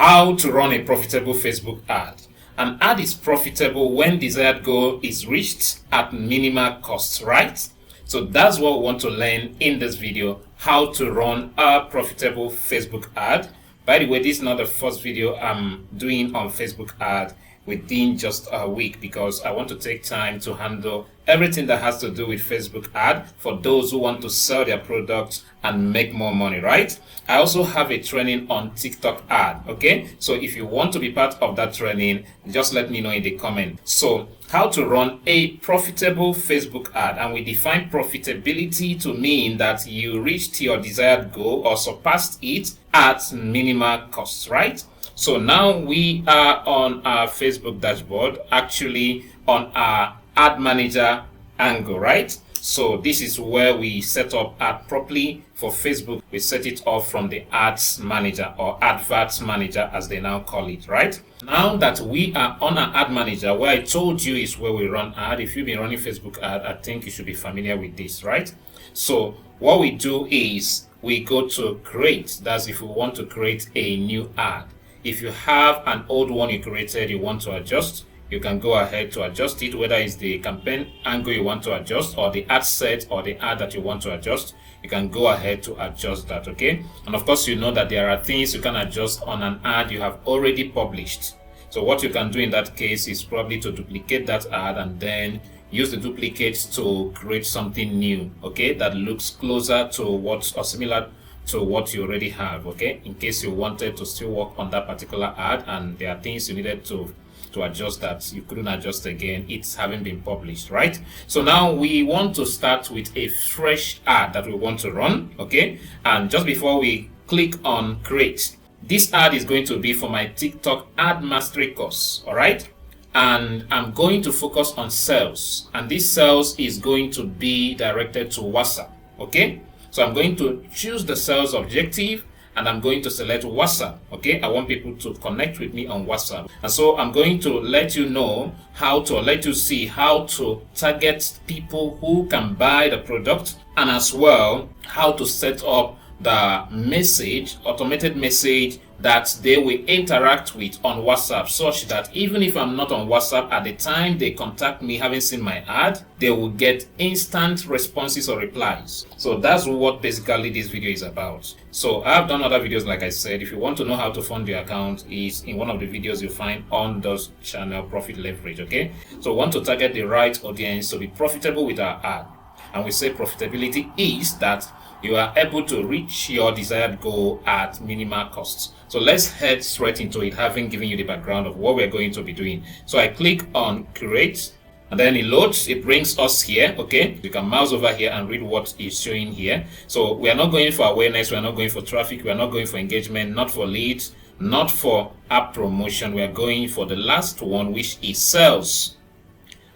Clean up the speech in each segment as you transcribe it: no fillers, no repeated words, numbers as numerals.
How to run a profitable Facebook ad. An ad is profitable when desired goal is reached at minimal cost, right? So that's what we want to learn in this video, how to run a profitable Facebook ad. By the way, this is not the first video I'm doing on Facebook ad within just a week, because I want to take time to handle everything that has to do with Facebook ad for those who want to sell their products and make more money, right? I also have a training on TikTok ad, okay? So if you want to be part of that training, just let me know in the comment. So how to run a profitable Facebook ad, and we define profitability to mean that you reached your desired goal or surpassed it at minimal cost, right? So now we are on our Facebook dashboard, actually on our ad manager angle, right? So this is where we set up ad properly for Facebook. We set it off from the ads manager, or adverts manager as they now call it, right? Now that we are on our ad manager, where I told you is where we run ad. If you've been running Facebook ad, I think you should be familiar with this, right? So what we do is we go to create. That's if we want to create a new ad. If you have an old one you created, you want to adjust, you can go ahead to adjust it, whether it's the campaign angle you want to adjust or the ad set or the ad that you want to adjust. You can go ahead to adjust that, okay? And of course, you know that there are things you can adjust on an ad you have already published. So what you can do in that case is probably to duplicate that ad and then use the duplicates to create something new, okay, that looks closer to what, or similar to what you already have, okay, in case you wanted to still work on that particular ad and there are things you needed to adjust that you couldn't adjust again, it's having been published, right? So now we want to start with a fresh ad that we want to run, okay? And just before we click on create, this ad is going to be for my TikTok ad mastery course, all right? And I'm going to focus on sales, and this sales is going to be directed to WhatsApp, okay? So I'm going to choose the sales objective and I'm going to select WhatsApp, okay? I want people to connect with me on WhatsApp. And so I'm going to let you know how to, let you see how to target people who can buy the product, and as well how to set up the message, automated message that they will interact with on WhatsApp, such that even if I'm not on WhatsApp at the time they contact me having seen my ad, they will get instant responses or replies. So that's what basically this video is about. So I've done other videos, like I said. If you want to know how to fund your account, is in one of the videos you find on this channel, Profit Leverage, okay? So we want to target the right audience to be profitable with our ad. And we say profitability is that you are able to reach your desired goal at minimal costs. So let's head straight into it, having given you the background of what we're going to be doing. So I click on create, and then it loads, it brings us here, okay? You can mouse over here and read what is showing here. So we are not going for awareness, we are not going for traffic, we are not going for engagement, not for leads, not for app promotion. We are going for the last one, which is sales.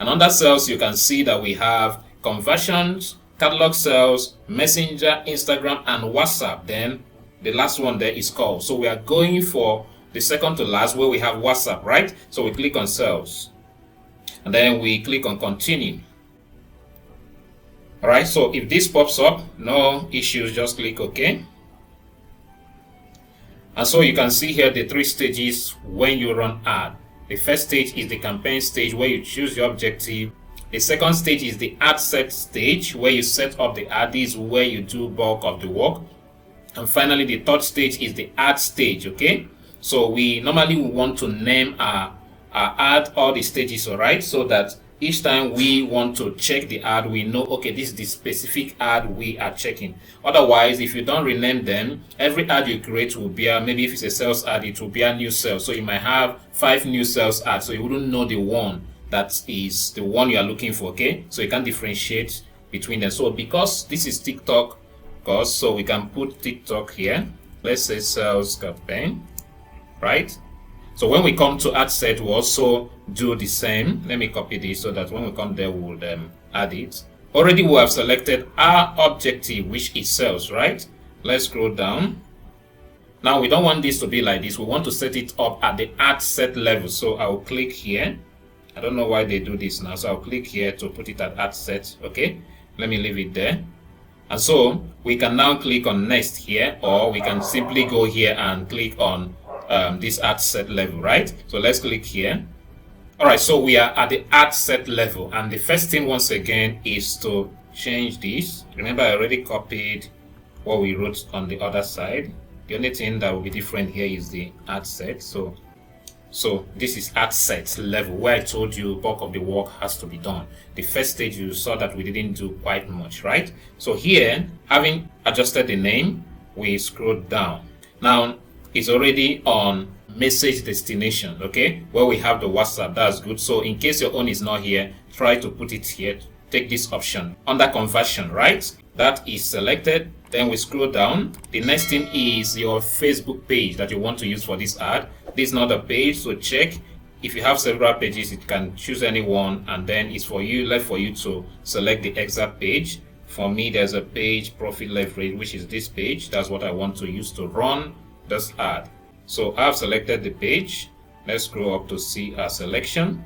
And under sales, you can see that we have conversions, catalog sales, messenger, Instagram, and WhatsApp. Then the last one there is calls. So we are going for the second to last, where we have WhatsApp, right? So we click on sales and then we click on continue. All right, so if this pops up, no issues, just click OK. And so you can see here the 3 stages when you run ad. The first stage is the campaign stage, where you choose your objective. The second stage is the ad set stage, where you set up the ad. This is where you do bulk of the work. And finally, the third stage is the ad stage, okay? So we normally want to name our ad all the stages, all right? So that each time we want to check the ad, we know, okay, this is the specific ad we are checking. Otherwise, if you don't rename them, every ad you create will be, maybe if it's a sales ad, it will be a new sales. So you might have 5 new sales ads, so you wouldn't know the one that is the one you are looking for, okay? So you can differentiate between them. So because this is TikTok course, so we can put TikTok here. Let's say sales campaign, right? So when we come to ad set, we also do the same. Let me copy this so that when we come there, we'll add it. Already we have selected our objective, which is sales, right? Let's scroll down. Now we don't want this to be like this. We want to set it up at the ad set level. So I'll click here. I don't know why they do this now. So I'll click here to put it at ad set. Okay, let me leave it there. And so we can now click on next here, or we can simply go here and click on this ad set level, right? So let's click here. All right, so we are at the ad set level, and the first thing once again is to change this. Remember, I already copied what we wrote on the other side. The only thing that will be different here is the ad set. So this is ad set level, where I told you bulk of the work has to be done. The first stage you saw that we didn't do quite much, right? So here, having adjusted the name, we scroll down. Now it's already on message destination, okay, where we have the WhatsApp. That's good. So in case your own is not here, try to put it here. Take this option under conversion, right? That is selected. Then we scroll down. The next thing is your Facebook page that you want to use for this ad. This is not a page, so check. If you have several pages, you can choose any one, and then it's left for you to select the exact page. For me, there's a page, profit leverage, which is this page. That's what I want to use to run this ad. So I've selected the page. Let's scroll up to see our selection.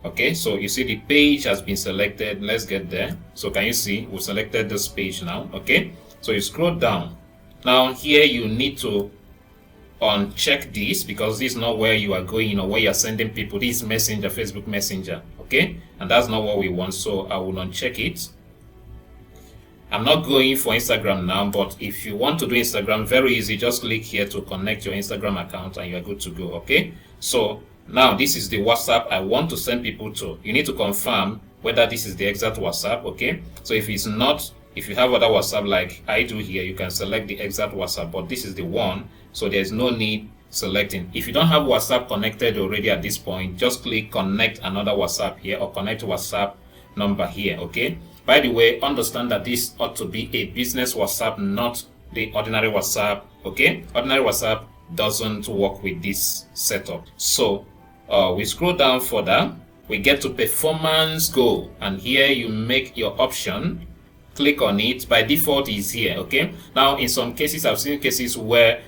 Okay, so you see the page has been selected. Let's get there. So can you see we selected this page now? Okay, so you scroll down. Now here you need to uncheck this, because this is not where you are going or where you're sending people. This is Messenger, Facebook Messenger. Okay, and that's not what we want, so I will uncheck it. I'm not going for Instagram now, but if you want to do Instagram, very easy. Just click here to connect your Instagram account and you're good to go. Okay, so now this is the WhatsApp I want to send people to. You need to confirm whether this is the exact WhatsApp. Okay, so if it's not, if you have other WhatsApp like I do here, you can select the exact WhatsApp, but this is the one, so there's no need selecting. If you don't have WhatsApp connected already at this point, just click connect another WhatsApp here, or connect WhatsApp number here. Okay, by the way, understand that this ought to be a business WhatsApp, not the ordinary WhatsApp. Okay, ordinary WhatsApp doesn't work with this setup. So we scroll down further, we get to performance goal, and here you make your option. Click on it. By default is here. Okay, now in some cases, I've seen cases where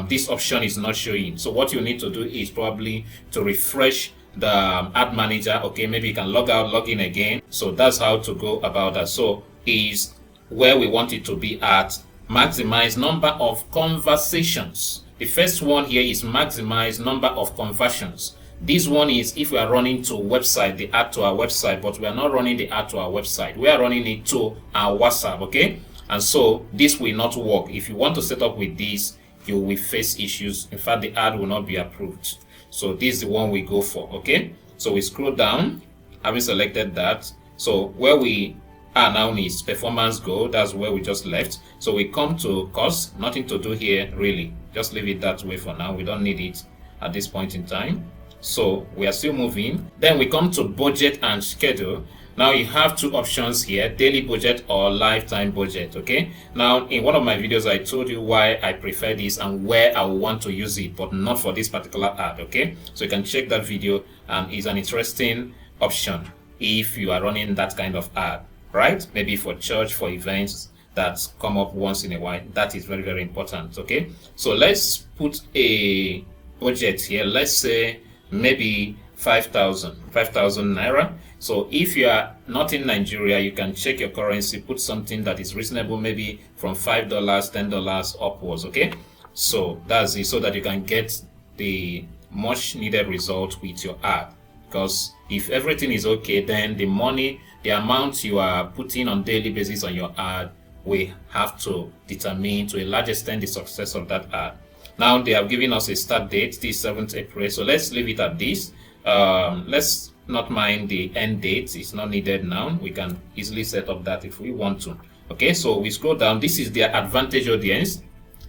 this option is not showing. So what you need to do is probably to refresh the ad manager. Okay, maybe you can log out, log in again. So that's how to go about that. So is where we want it to be at. Maximize number of conversations. The first one here is maximize number of conversions. This one is if we are running to website, the ad to our website, but we are not running the ad to our website. We are running it to our WhatsApp. Okay, and so this will not work. If you want to set up with this, you will face issues. In fact, the ad will not be approved. So this is the one we go for. Okay, so we scroll down, having selected that. So where we are now is performance goal. That's where we just left. So we come to cost. Nothing to do here really. Just leave it that way for now. We don't need it at this point in time. So we are still moving. Then we come to budget and schedule. Now you have two options here, daily budget or lifetime budget. Okay, now in one of my videos I told you why I prefer this and where I want to use it, but not for this particular ad. Okay, so you can check that video, and it's an interesting option if you are running that kind of ad, right? Maybe for church, for events that come up once in a while. That is very, very important. Okay, so let's put a budget here. Let's say maybe 5,000 naira. So if you are not in Nigeria, you can check your currency, put something that is reasonable, maybe from $5, $10 upwards. Okay, so that's it, so that you can get the much needed result with your ad. Because if everything is okay, then the money, the amount you are putting on daily basis on your ad, we have to determine to a large extent the success of that ad. Now they have given us a start date, this 7th April. So let's leave it at this. Let's not mind the end date. It's not needed now. We can easily set up that if we want to. Okay, so we scroll down. This is their advantage audience,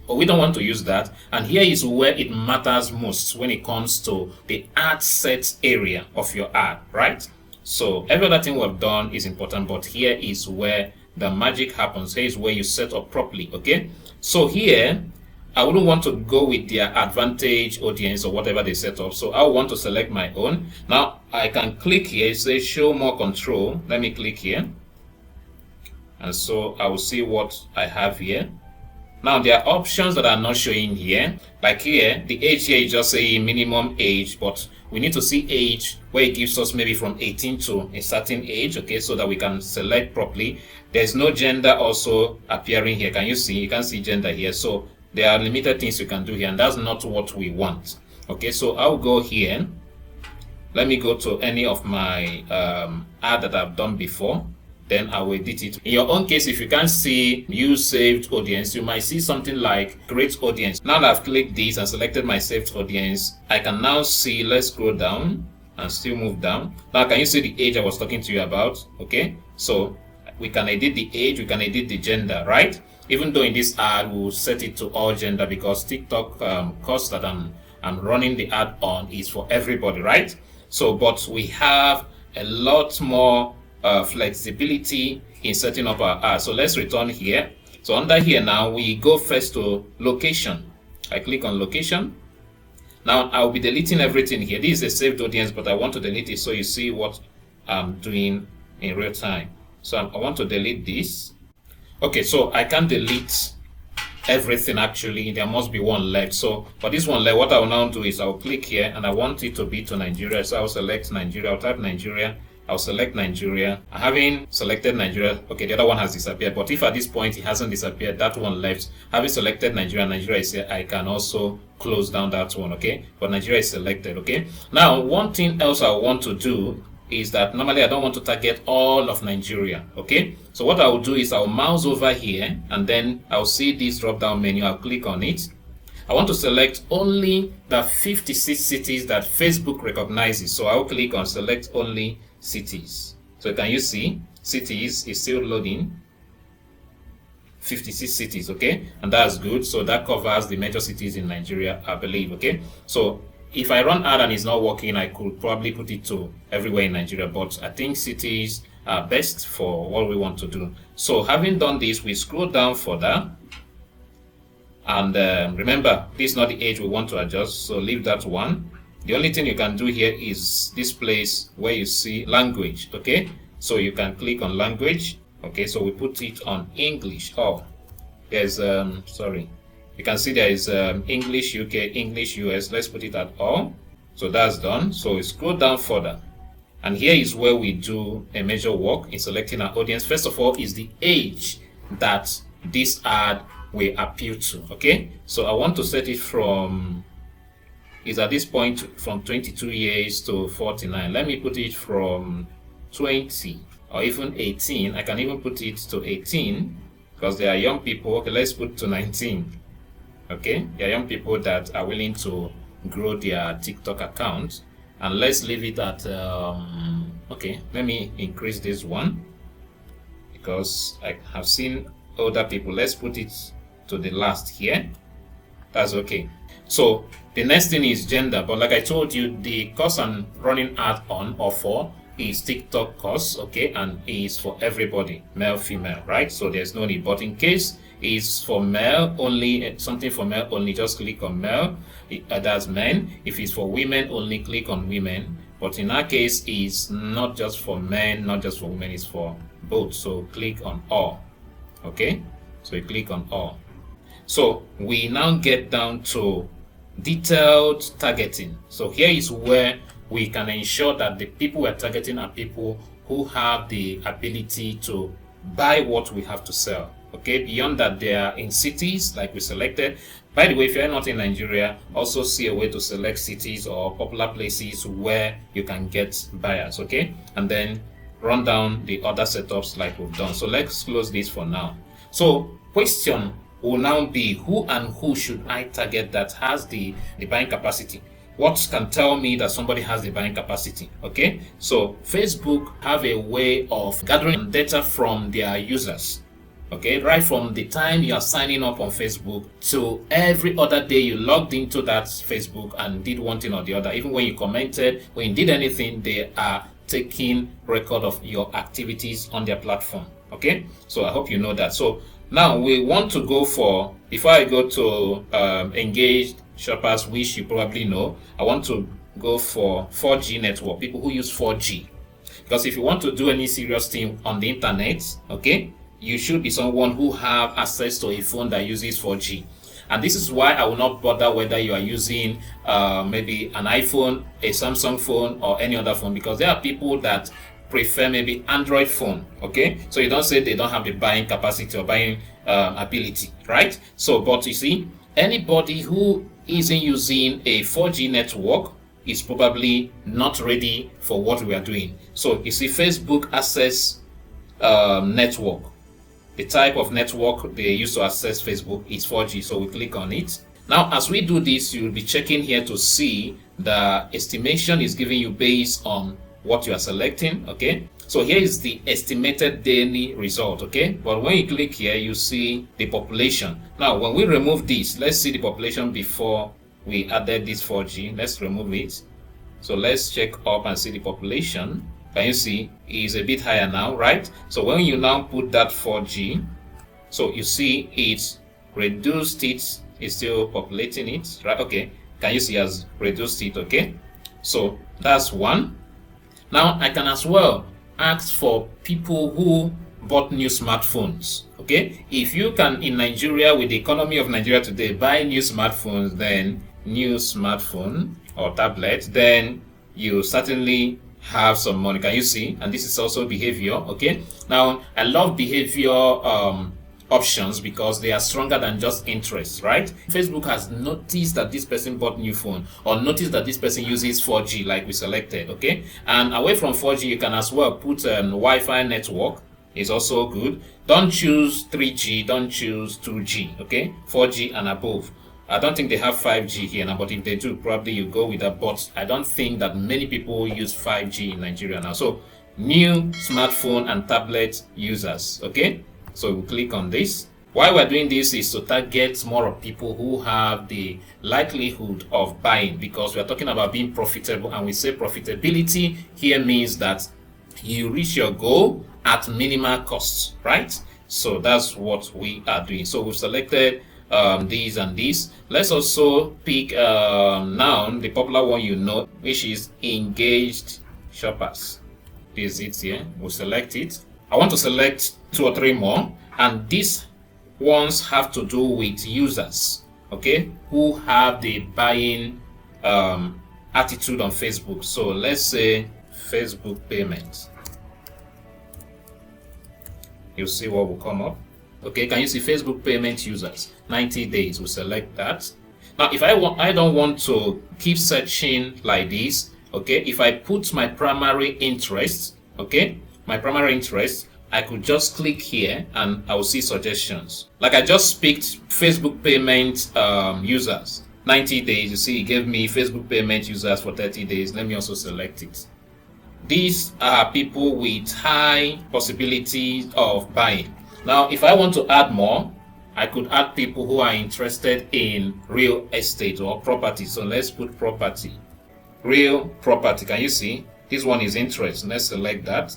but we don't want to use that. And here is where it matters most when it comes to the ad set area of your ad, right? So every other thing we've done is important, but here is where the magic happens. Here is where you set up properly. Okay, so here I wouldn't want to go with their advantage audience or whatever they set up. So I want to select my own. Now I can click here, it says show more control. Let me click here. And so I will see what I have here. Now there are options that are not showing here. Like here, the age here is just a minimum age, but we need to see age where it gives us maybe from 18 to a certain age. Okay, so that we can select properly. There's no gender also appearing here. Can you see? You can see gender here. So there are limited things you can do here, and that's not what we want. Okay, so I'll go here. Let me go to any of my ad that I've done before. Then I will edit it. In your own case, if you can't see use saved audience, you might see something like create audience. Now that I've clicked this and selected my saved audience, I can now see, let's scroll down and still move down. Now can you see the age I was talking to you about? Okay, so we can edit the age, we can edit the gender, right? Even though in this ad we'll set it to all gender, because TikTok course that I'm running the ad on is for everybody, right? So but we have a lot more flexibility in setting up our ad. So let's return here. So under here now, we go first to location. I click on location. Now I'll be deleting everything here. This is a saved audience, but I want to delete it so you see what I'm doing in real time. So I want to delete this. Okay, so I can't delete everything actually. There must be one left. So for this one left, what I will now do is I'll click here and I want it to be to Nigeria. So I'll select Nigeria. I'll type Nigeria. I'll select Nigeria. Having selected Nigeria, okay, the other one has disappeared. But if at this point it hasn't disappeared, that one left. Having selected Nigeria, Nigeria is here, I can also close down that one, okay? But Nigeria is selected, okay? Now, one thing else I want to do is that normally I don't want to target all of Nigeria, okay? So what I will do is I'll mouse over here and then I'll see this drop down menu. I'll click on it. I want to select only the 56 cities that Facebook recognizes. So I'll click on select only cities. So can you see cities is still loading? 56 cities, okay, and that's good. So that covers the major cities in Nigeria, I believe, okay? So if I run ad and it's not working, I could probably put it to everywhere in Nigeria, but I think cities are best for what we want to do. So having done this, we scroll down further, and remember, this is not the age we want to adjust, so leave that one. The only thing you can do here is this place where you see language, okay? So you can click on language, okay? So we put it on English. Oh, there's, sorry. You can see there is English UK, English US. Let's put it at all. So that's done. So we scroll down further. And here is where we do a major work in selecting our audience. First of all is the age that this ad will appeal to, okay? So I want to set it from, is at this point from 22 years to 49. Let me put it from 20 or even 18. I can even put it to 18 because there are young people. Okay, let's put to 19. Okay, there are young people that are willing to grow their TikTok account, and let's leave it at okay, let me increase this one because I have seen older people. Let's put it to the last here. That's okay. So the next thing is gender, but like I told you, the course I'm running ad on or for is TikTok course, okay, and is for everybody, male, female, right? So there's no need. But in case it's for male only, something for male only, just click on male. That's men. If it's for women only, click on women. But in our case, it's not just for men, not just for women, it's for both. So click on all, okay? So you click on all. So we now get down to detailed targeting. So here is where we can ensure that the people we're targeting are people who have the ability to buy what we have to sell. Okay, beyond that, they are in cities like we selected. By the way, if you're not in Nigeria, also see a way to select cities or popular places where you can get buyers, okay? And then run down the other setups like we've done. So let's close this for now. So question will now be, who should I target that has the buying capacity? What can tell me that somebody has the buying capacity? Okay, so Facebook have a way of gathering data from their users. Okay, right from the time you are signing up on Facebook to every other day you logged into that Facebook and did one thing or the other. Even when you commented, when you did anything, they are taking record of your activities on their platform. Okay, so I hope you know that. So now we want to go for, before I go to engaged shoppers, which you probably know, I want to go for 4G network, people who use 4G. Because if you want to do any serious thing on the internet, okay, you should be someone who have access to a phone that uses 4G. And this is why I will not bother whether you are using maybe an iPhone, a Samsung phone, or any other phone, because there are people that prefer maybe Android phone, okay? So you don't say they don't have the buying capacity or buying ability, right? So, but you see, anybody who isn't using a 4G network is probably not ready for what we are doing. So you see, Facebook access network, the type of network they use to access Facebook is 4G. So we click on it. Now, as we do this, you'll be checking here to see the estimation is giving you based on what you are selecting. Okay, so here is the estimated daily result. Okay, but when you click here, you see the population. Now, when we remove this, let's see the population before we added this 4G. Let's remove it. So let's check up and see the population. Can you see it is a bit higher now, right? So when you now put that 4G, so you see it's reduced it, it's still populating it, right? Okay, can you see it has reduced it? Okay, so that's one. Now I can as well ask for people who bought new smartphones. Okay, if you can in Nigeria, with the economy of Nigeria today, buy new smartphones, then new smartphone or tablet, then you certainly have some money. Can you see? And this is also behavior. Okay, now I love behavior options because they are stronger than just interest, right? Facebook has noticed that this person bought new phone, or noticed that this person uses 4G like we selected. Okay, and away from 4G, you can as well put Wi-Fi network is also good. Don't choose 3G, don't choose 2G. Okay, 4G and above. I don't think they have 5G here now, but if they do, probably you go with that. But I don't think that many people use 5G in Nigeria now. So new smartphone and tablet users. Okay, so we'll click on this. Why we're doing this is to target more of people who have the likelihood of buying, because we're talking about being profitable, and we say profitability here means that you reach your goal at minimal costs, right? So that's what we are doing. So we've selected these and these. Let's also pick now the popular one, which is engaged shoppers. This is it here. We'll select it. I want to select 2 or 3 more, and these ones have to do with users, okay, who have the buying attitude on Facebook. So let's say Facebook payments. You'll see what will come up. Okay, can you see Facebook payment users 90 days? We'll select that. Now if I don't want to keep searching like this. Okay, if I put my primary interest, okay, my primary interest, I could just click here and I will see suggestions. Like I just picked Facebook payment users 90 days. You see it gave me Facebook payment users for 30 days. Let me also select it. These are people with high possibility of buying. Now, if I want to add more, I could add people who are interested in real estate or property. So let's put property, real property. Can you see? This one is interest. Let's select that.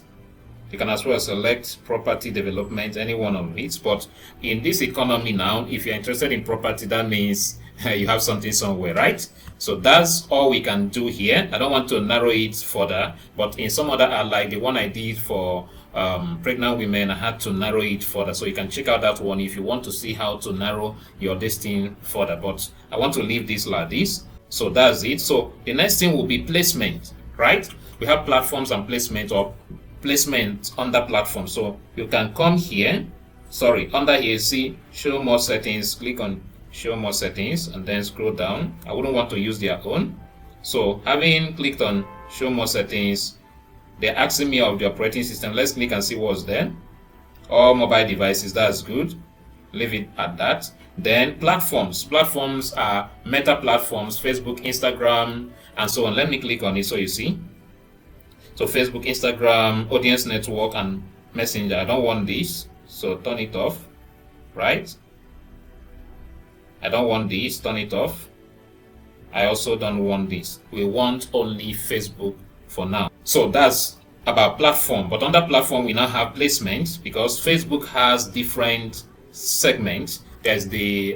You can as well select property development, any one of it. But in this economy now, if you're interested in property, that means you have something somewhere, right? So that's all we can do here. I don't want to narrow it further, but in some other ad, like the one I did for pregnant women, I had to narrow it further. So you can check out that one if you want to see how to narrow your listing further. But I want to leave this like this. So that's it. So the next thing will be placement, right? We have platforms and placement, or placement under platform. So you can come here, under here, see show more settings, click on show more settings and then scroll down. I wouldn't want to use their own. So having clicked on show more settings, they're asking me of the operating system. Let's click and see what's there. All mobile devices, that's good. Leave it at that. Then platforms are meta platforms, Facebook, Instagram, and so on. Let me click on it so you see. So Facebook, Instagram, audience network, and messenger. I don't want this, so turn it off, right? I don't want this, turn it off. I also don't want this. We want only Facebook for now. So that's about platform. But under platform, we now have placement, because Facebook has different segments. There's the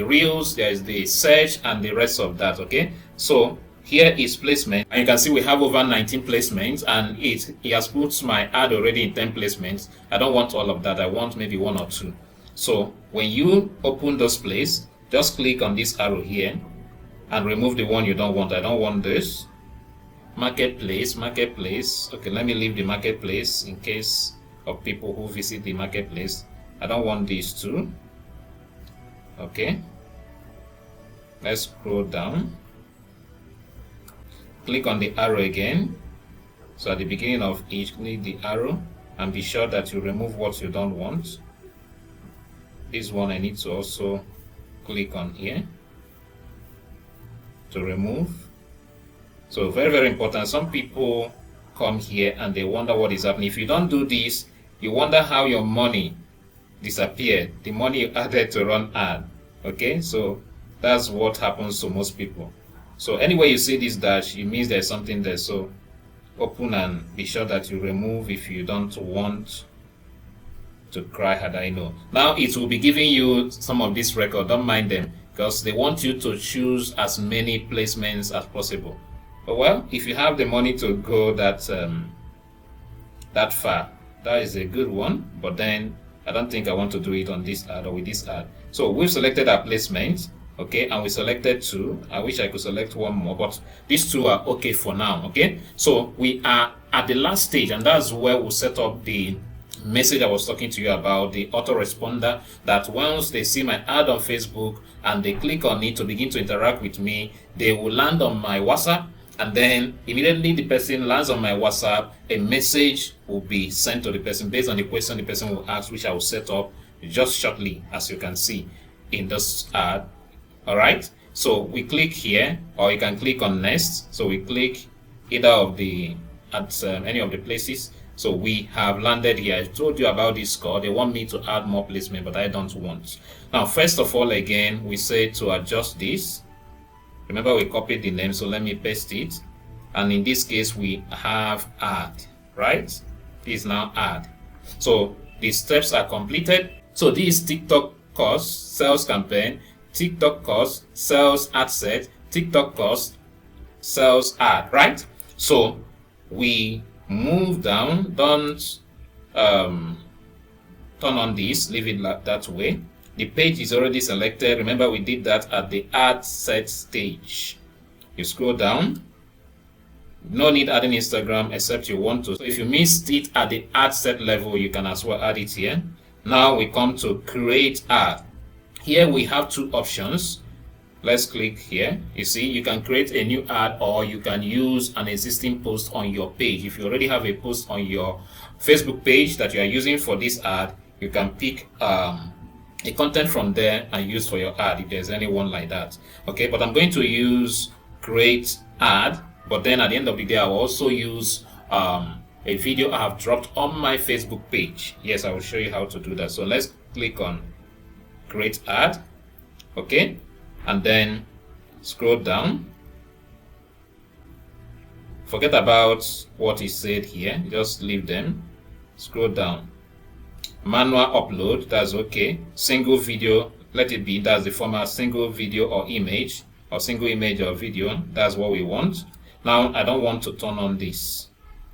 reels, there's the search, and the rest of that. Okay, so here is placement, and you can see we have over 19 placements, and it has put my ad already in 10 placements. I don't want all of that. I want maybe 1 or 2. So when you open those places, just click on this arrow here and remove the one you don't want. I don't want this. Marketplace. Okay, let me leave the marketplace in case of people who visit the marketplace. I don't want these two. Okay, Let's scroll down, click on the arrow again. So at the beginning of each, click the arrow and be sure that you remove what you don't want. This one I need to also click on here to remove. So very important. Some people come here and they wonder what is happening. If you don't do this, you wonder how your money disappeared, the money you added to run ad. Okay, so that's what happens to most people. So anywhere you see this dash, it means there's something there. So open and be sure that you remove if you don't want to cry had I know. Now it will be giving you some of this record. Don't mind them, because they want you to choose as many placements as possible. But well, if you have the money to go that far, that is a good one. But then I don't think I want to do it on this ad or with this ad. So we've selected our placement, okay, and we selected 2. I wish I could select one more, but these 2 are okay for now. Okay, so we are at the last stage, and that's where we'll set up the message I was talking to you about, the autoresponder, that once they see my ad on Facebook and they click on it to begin to interact with me, they will land on my WhatsApp, and then immediately the person lands on my WhatsApp, a message will be sent to the person based on the question the person will ask, which I will set up just shortly, as you can see in this ad. All right, so we click here, or you can click on next. So we click either of the at any of the places. So we have landed here. I told you about this score. They want me to add more placement, but I don't want. Now, first of all, again, we say to adjust this. Remember, we copied the name, so let me paste it. And in this case, we have add, right? This is now add. So the steps are completed. So this TikTok cost, sales campaign, TikTok cost, sales ad set, TikTok cost, sales ad, right? So we move down, don't turn on this, leave it like that way. The page is already selected. Remember, we did that at the ad set stage. You scroll down. No need adding Instagram except you want to. So if you missed it at the ad set level, you can as well add it here. Now we come to create ad. Here we have 2 options. Let's click here. You see, you can create a new ad, or you can use an existing post on your page. If you already have a post on your Facebook page that you are using for this ad, you can pick a content from there and use for your ad if there's anyone like that. Okay, but I'm going to use create ad, but then at the end of the day, I will also use a video I have dropped on my Facebook page. Yes, I will show you how to do that. So let's click on create ad. Okay, and then scroll down. Forget about what is said here, just leave them. Scroll down. Manual upload, that's okay. Single video, let it be, that's the format, single video or image, or single image or video, that's what we want. Now I don't want to turn on this.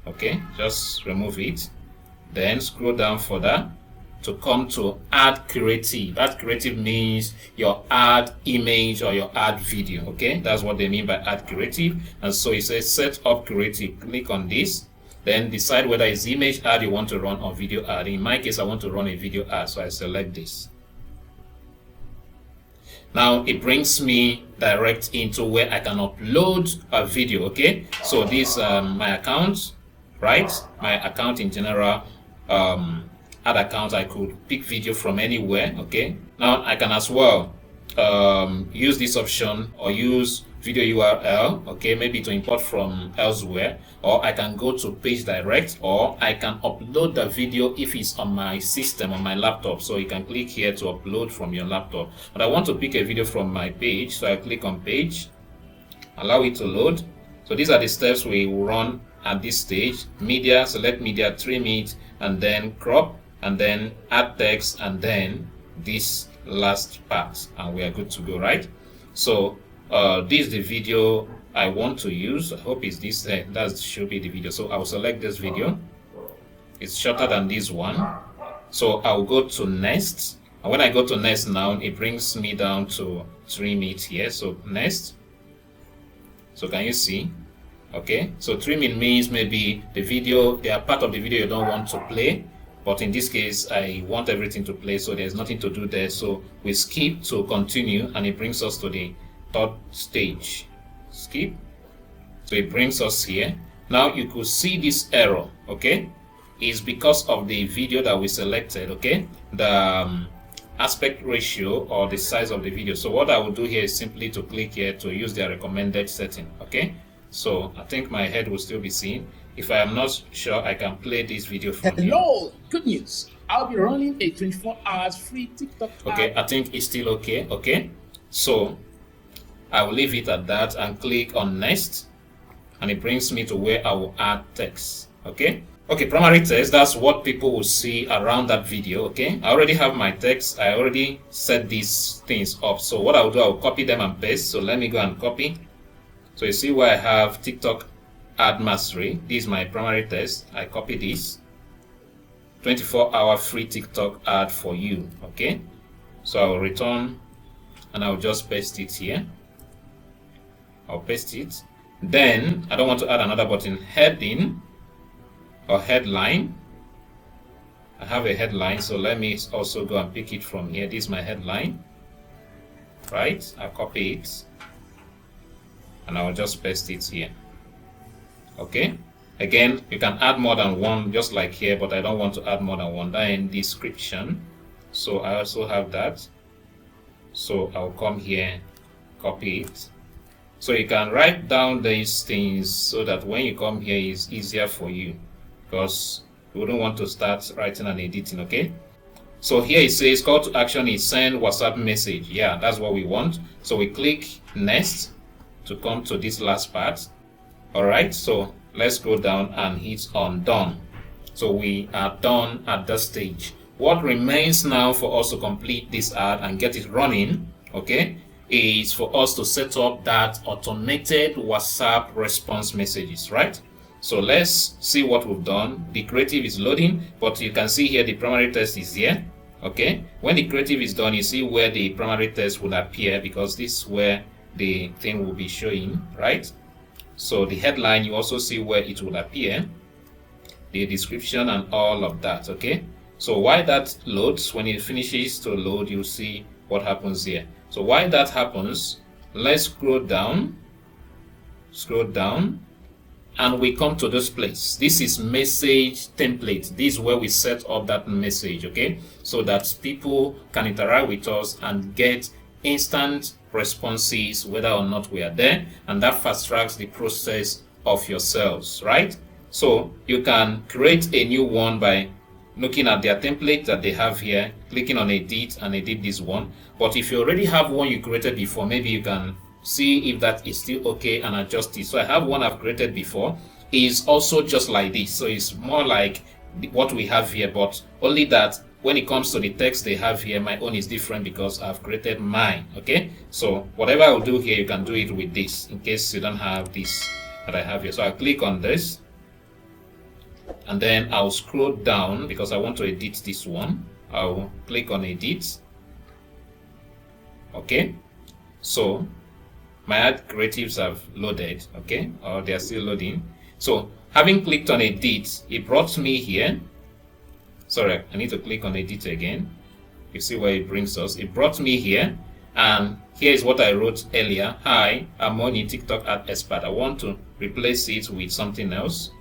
Okay, just remove it. Then scroll down further to come to add creative. Add creative means your ad image or your ad video. Okay, that's what they mean by add creative. And so it says set up creative. Click on this, then decide whether it's image ad you want to run or video ad. In my case, I want to run a video ad, so I select this. Now it brings me direct into where I can upload a video. Okay, so this my account, right? My account in general, ad account. I could pick video from anywhere. Okay, now I can as well use this option or use video URL, okay, maybe to import from elsewhere, or I can go to page direct, or I can upload the video if it's on my system, on my laptop. So you can click here to upload from your laptop, but I want to pick a video from my page, so I click on page, allow it to load. So these are the steps we will run at this stage. Media, select media, trim it, and then crop, and then add text, and then this last part, and we are good to go, right? So this is the video I want to use. I hope it's this, that should be the video. So I'll select this video. It's shorter than this one, so I'll go to next, and when I go to next now, it brings me down to trim it here. So next, so can you see? Okay, so trimming means maybe the video, they are part of the video you don't want to play, but in this case I want everything to play, so there's nothing to do there. So we skip to continue, and it brings us to the third stage. Skip. So it brings us here. Now you could see this error, okay? Is because of the video that we selected, okay? The aspect ratio or the size of the video. So what I will do here is simply to click here to use their recommended setting, okay? So I think my head will still be seen. If I am not sure, I can play this video from here. Hello, good news. I'll be running a 24 hours free TikTok app. Okay, I think it's still okay, okay? So I will leave it at that and click on next, and it brings me to where I will add text, okay? Okay, primary text, that's what people will see around that video, okay? I already have my text. I already set these things up. So what I'll do, I'll copy them and paste. So let me go and copy. So you see where I have TikTok ad mastery. This is my primary text. I copy this. 24-hour free TikTok ad for you, okay? So I'll return and I'll just paste it here. I'll paste it. Then I don't want to add another button. Heading or headline. I have a headline, so let me also go and pick it from here. This is my headline, right? I'll copy it and I'll just paste it here, okay? Again, you can add more than one, just like here, but I don't want to add more than one. Then description, so I also have that. So I'll come here, copy it. So you can write down these things so that when you come here, it's easier for you, because you wouldn't want to start writing and editing, okay? So here it says call to action is send WhatsApp message. Yeah, that's what we want. So we click next to come to this last part. All right, so let's go down and hit on done. So we are done at that stage. What remains now for us to complete this ad and get it running, okay, is for us to set up that automated WhatsApp response messages, right? So let's see what we've done. The creative is loading, but you can see here the primary text is here, okay? When the creative is done, you see where the primary text will appear, because this is where the thing will be showing, right? So the headline, you also see where it will appear, the description and all of that, okay? So while that loads, when it finishes to load, you'll see what happens here. So while that happens, let's scroll down, and we come to this place. This is message template. This is where we set up that message, okay? So that people can interact with us and get instant responses whether or not we are there, and that fast tracks the process of your sales, right? So you can create a new one by looking at their template that they have here, clicking on edit and edit this one. But if you already have one you created before, maybe you can see if that is still okay and adjust it. So I have one I've created before. It's also just like this. So it's more like what we have here, but only that when it comes to the text they have here, my own is different because I've created mine, okay? So whatever I'll do here, you can do it with this in case you don't have this that I have here. So I'll click on this and then I'll scroll down because I want to edit this one. I'll click on edit, okay? So my ad creatives have loaded, okay, or they're still loading. So having clicked on edit, it brought me here. Sorry, I need to click on edit again. You see where it brings us. It brought me here, and here is what I wrote earlier. Hi, I'm Onyi, TikTok ad expert. I want to replace it with something else.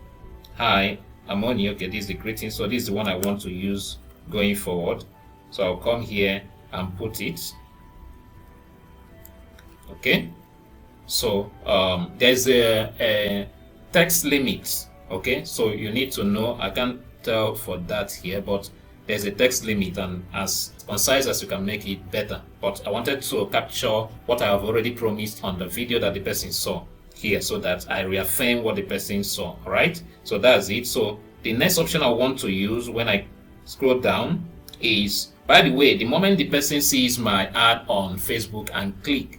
Hi, I'm Onyi. Okay, this is the greeting. So this is the one I want to use going forward. So I'll come here and put it. Okay. So there's a text limit, okay? So you need to know, I can't tell for that here, but there's a text limit, and as concise as you can make it, better. But I wanted to capture what I have already promised on the video that the person saw here, so that I reaffirm what the person saw, all right? So that's it. So the next option I want to use when I scroll down is, by the way, the moment the person sees my ad on Facebook and click,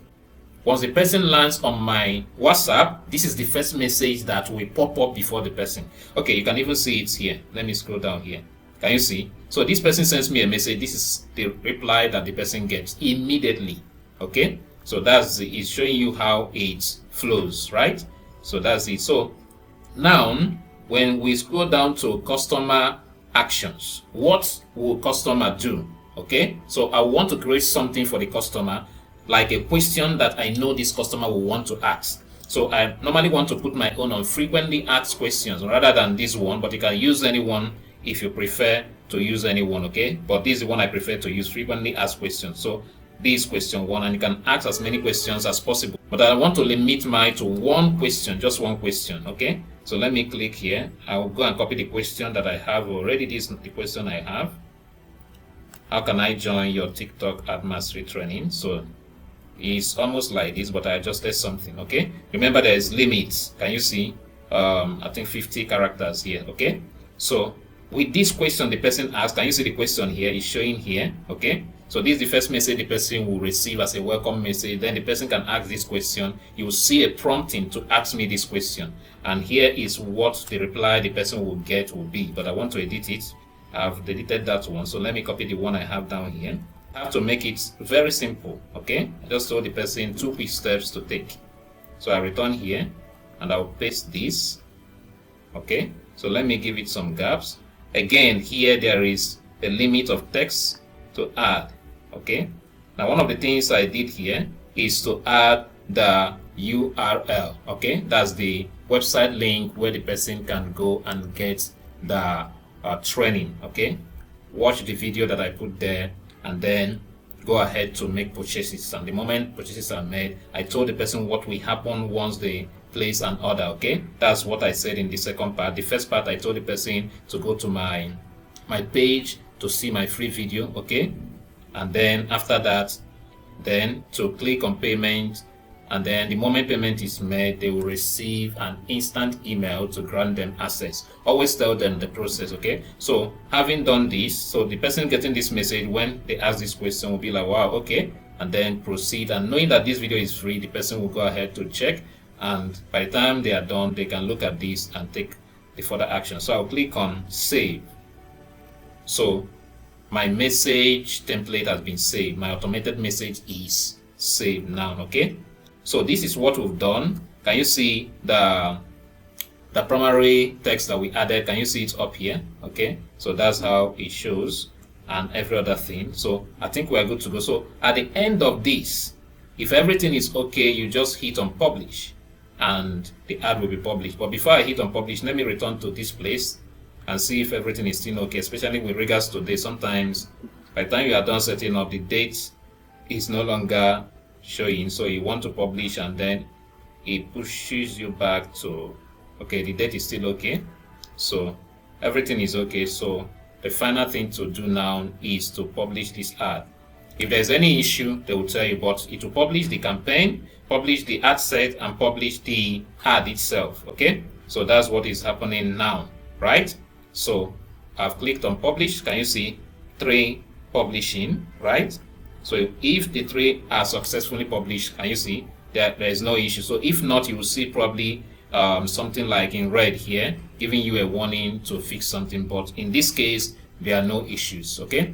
once the person lands on my WhatsApp, this is the first message that will pop up before the person. Okay, you can even see it here. Let me scroll down here. Can you see? So this person sends me a message. This is the reply that the person gets immediately. Okay, so it's showing you how it flows, right? So that's it. So now, when we scroll down to customer actions, what will customer do? Okay, so I want to create something for the customer. like a question that I know this customer will want to ask. So I normally want to put my own on frequently asked questions rather than this one, but you can use any one if you prefer to use any one, okay? But this is the one I prefer to use, frequently asked questions. So this is question 1, and you can ask as many questions as possible. But I want to limit mine to one question, just one question, okay? So let me click here. I will go and copy the question that I have already. This is the question I have. How can I join your TikTok ad mastery training? So it's almost like this, but I adjusted something, okay? Remember, there is limits. Can you see? I think 50 characters here, okay? So with this question the person asked, can you see the question here? It's showing here, okay? So this is the first message the person will receive as a welcome message. Then the person can ask this question. You will see a prompting to ask me this question. And here is what the reply the person will get will be. But I want to edit it. I've deleted that one. So let me copy the one I have down here. I have to make it very simple, okay? I just told the person 2 quick steps to take. So I return here and I'll paste this, okay? So let me give it some gaps. Again, here there is a limit of text to add, okay? Now one of the things I did here is to add the URL, okay? That's the website link where the person can go and get the training, okay? Watch the video that I put there and then go ahead to make purchases. And the moment purchases are made, I told the person what will happen once they place an order, okay? That's what I said in the second part. The first part, I told the person to go to my page to see my free video, okay? And then after that, then to click on payment, and then the moment payment is made, they will receive an instant email to grant them access. Always tell them the process, okay? So having done this, so the person getting this message when they ask this question will be like, wow, okay, and then proceed. And knowing that this video is free, the person will go ahead to check, and by the time they are done, they can look at this and take the further action. So I'll click on save. So my message template has been saved. My automated message is saved now, okay? So this is what we've done. Can you see the primary text that we added? Can you see it up here? Okay, so that's how it shows and every other thing. So I think we're good to go. So at the end of this, if everything is okay, you just hit on publish and the ad will be published. But before I hit on publish, let me return to this place and see if everything is still okay, especially with regards to this. Sometimes by the time you are done setting up, the date is no longer showing, so you want to publish and then it pushes you back to, okay, the date is still okay, so everything is okay. So the final thing to do now is to publish this ad. If there's any issue, they will tell you, but it will publish the campaign, publish the ad set, and publish the ad itself, okay? So that's what is happening now, right? So I've clicked on publish. Can you see 3 publishing, right? So if the 3 are successfully published, can you see that there is no issue? So if not, you will see probably something like in red here, giving you a warning to fix something. But in this case, there are no issues, okay?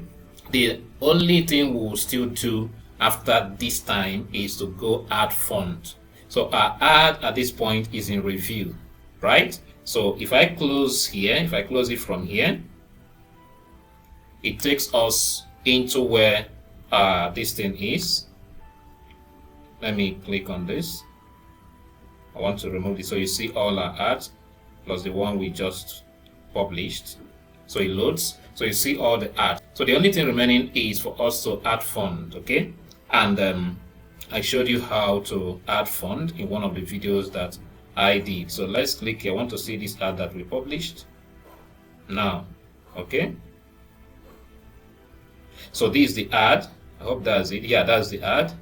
The only thing we will still do after this time is to go add font. So our ad at this point is in review, right? So if I close here, if I close it from here, it takes us into where this thing is. Let me click on this. I want to remove this so you see all our ads plus the one we just published. So it loads, so you see all the ads. So the only thing remaining is for us to add font, okay? And I showed you how to add font in one of the videos that I did. So let's click here. I want to see this ad that we published now, okay? So this is the ad. I hope that's it. Yeah, that's the ad.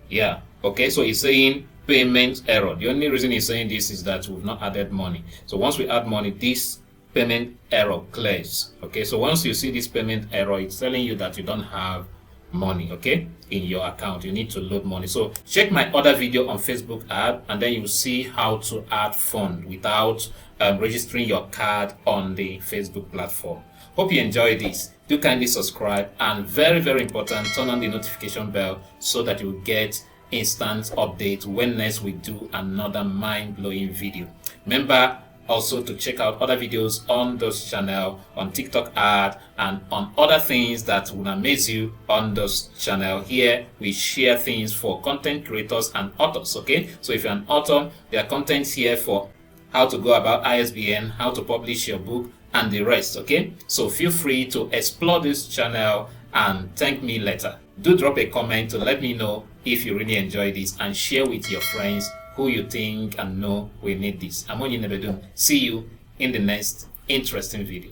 Yeah, okay, so it's saying payment error. The only reason it's saying this is that we've not added money. So once we add money, this payment error clears. Okay, so once you see this payment error, it's telling you that you don't have money, okay, in your account. You need to load money. So check my other video on Facebook ad, and then you'll see how to add fund without registering your card on the Facebook platform. Hope you enjoy this. Do kindly subscribe, and very, very important, turn on the notification bell so that you get instant updates when next we do another mind-blowing video. Remember, also to check out other videos on this channel, on TikTok art, and on other things that will amaze you on this channel. Here we share things for content creators and authors. Okay, so if you're an author, there are contents here for how to go about ISBN, how to publish your book, and the rest. Okay, so feel free to explore this channel and thank me later. Do drop a comment to let me know if you really enjoy this, and share with your friends who you think and know will need this. I'm Onyi Nnebedum. See you in the next interesting video.